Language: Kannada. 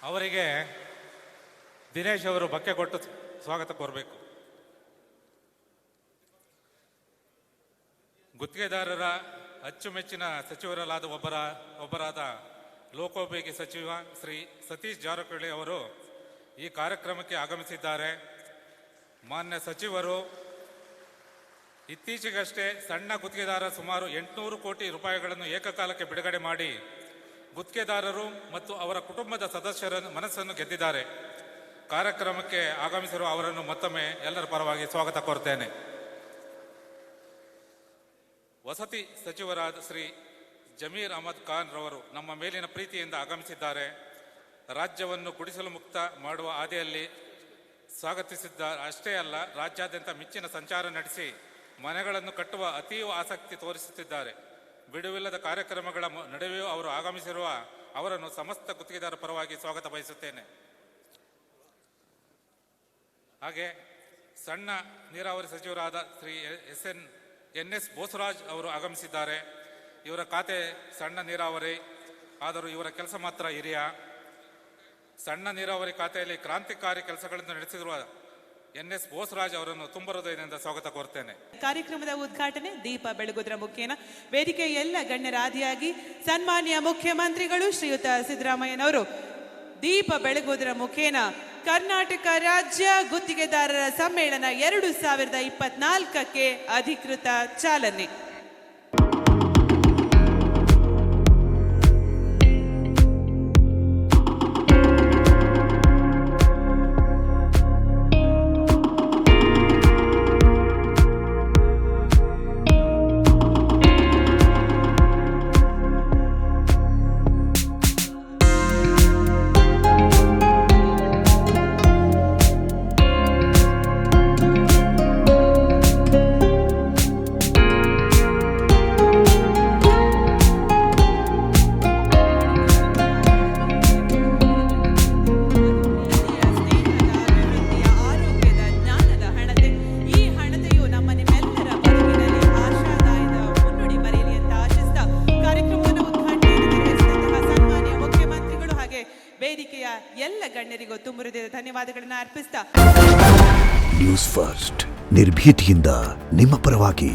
ಅವರಿಗೆ ದಿನೇಶ್ ಅವರು ಬಕ್ಕೆ ಕೊಟ್ಟು ಸ್ವಾಗತ ಕೋರಬೇಕು. ಗುತ್ತಿಗೆದಾರರ ಅಚ್ಚುಮೆಚ್ಚಿನ ಸಚಿವರಲ್ಲಾದ ಒಬ್ಬರಾದ ಲೋಕೋಪಯೋಗಿ ಸಚಿವ ಶ್ರೀ ಸತೀಶ್ ಜಾರಕಿಹೊಳಿ ಅವರು ಈ ಕಾರ್ಯಕ್ರಮಕ್ಕೆ ಆಗಮಿಸಿದ್ದಾರೆ. ಮಾನ್ಯ ಸಚಿವರು ಇತ್ತೀಚೆಗಷ್ಟೇ ಸಣ್ಣ ಗುತ್ತಿಗೆದಾರ ಸುಮಾರು 800 ಕೋಟಿ ರೂಪಾಯಿಗಳನ್ನು ಏಕಕಾಲಕ್ಕೆ ಬಿಡುಗಡೆ ಮಾಡಿ ಗುತ್ತಿಗೆದಾರರು ಮತ್ತು ಅವರ ಕುಟುಂಬದ ಸದಸ್ಯರ ಮನಸ್ಸನ್ನು ಗೆದ್ದಿದ್ದಾರೆ. ಕಾರ್ಯಕ್ರಮಕ್ಕೆ ಆಗಮಿಸಿರುವ ಅವರನ್ನು ಮತ್ತೊಮ್ಮೆ ಎಲ್ಲರ ಪರವಾಗಿ ಸ್ವಾಗತ ಕೋರುತ್ತೇನೆ. ವಸತಿ ಸಚಿವರಾದ ಶ್ರೀ ಜಮೀರ್ ಅಹಮದ್ ಖಾನ್ ರವರು ನಮ್ಮ ಮೇಲಿನ ಪ್ರೀತಿಯಿಂದ ಆಗಮಿಸಿದ್ದಾರೆ. ರಾಜ್ಯವನ್ನು ಗುಡಿಸಲು ಮುಕ್ತ ಮಾಡುವ ಹಾದಿಯಲ್ಲಿ ಸ್ವಾಗತಿಸಿದ್ದಾರೆ. ಅಷ್ಟೇ ಅಲ್ಲ, ರಾಜ್ಯಾದ್ಯಂತ ಮಿಂಚಿನ ಸಂಚಾರ ನಡೆಸಿ ಮನೆಗಳನ್ನು ಕಟ್ಟುವ ಅತೀವ ಆಸಕ್ತಿ ತೋರಿಸುತ್ತಿದ್ದಾರೆ. ಬಿಡುವಿಲ್ಲದ ಕಾರ್ಯಕ್ರಮಗಳ ನಡುವೆಯೂ ಅವರು ಆಗಮಿಸಿರುವ ಅವರನ್ನು ಸಮಸ್ತ ಗುತ್ತಿಗೆದಾರ ಪರವಾಗಿ ಸ್ವಾಗತ ಬಯಸುತ್ತೇನೆ. ಹಾಗೆ ಸಣ್ಣ ನೀರಾವರಿ ಸಚಿವರಾದ ಶ್ರೀ ಎನ್.ಎಸ್. ಬೋಸರಾಜ್ ಅವರು ಆಗಮಿಸಿದ್ದಾರೆ. ಇವರ ಖಾತೆ ಸಣ್ಣ ನೀರಾವರಿ, ಆದರೂ ಇವರ ಕೆಲಸ ಮಾತ್ರ ಹಿರಿಯ. ಸಣ್ಣ ನೀರಾವರಿ ಖಾತೆಯಲ್ಲಿ ಕ್ರಾಂತಿಕಾರಿ ಕೆಲಸಗಳನ್ನು ನಡೆಸಿರುವ ಎನ್.ಎಸ್. ಬೋಸರಾಜ್ ಅವರನ್ನು ತುಂಬ ಹೃದಯದಿಂದ ಸ್ವಾಗತ ಕೋರ್ತೇನೆ. ಕಾರ್ಯಕ್ರಮದ ಉದ್ಘಾಟನೆ ದೀಪ ಬೆಳಗುವುದರ ಮುಖೇನ ವೇದಿಕೆಯ ಎಲ್ಲ ಗಣ್ಯರ ಆದಿಯಾಗಿ ಸನ್ಮಾನ್ಯ ಮುಖ್ಯಮಂತ್ರಿಗಳು ಶ್ರೀಯುತ ಸಿದ್ದರಾಮಯ್ಯನವರು ದೀಪ ಬೆಳಗುವುದರ ಮುಖೇನ ಕರ್ನಾಟಕ ರಾಜ್ಯ ಗುತ್ತಿಗೆದಾರರ ಸಮ್ಮೇಳನ 2024ಕ್ಕೆ ಅಧಿಕೃತ ಚಾಲನೆ. ವೇದಿಕೆಯ ಎಲ್ಲ ಗಣ್ಯರಿಗೂ ತುಂಬ ಹೃದಯದ ಧನ್ಯವಾದಗಳನ್ನು ಅರ್ಪಿಸ್ತಾ ನ್ಯೂಸ್ ಫಸ್ಟ್ ನಿರ್ಭೀತಿಯಿಂದ ನಿಮ್ಮ ಪರವಾಗಿ.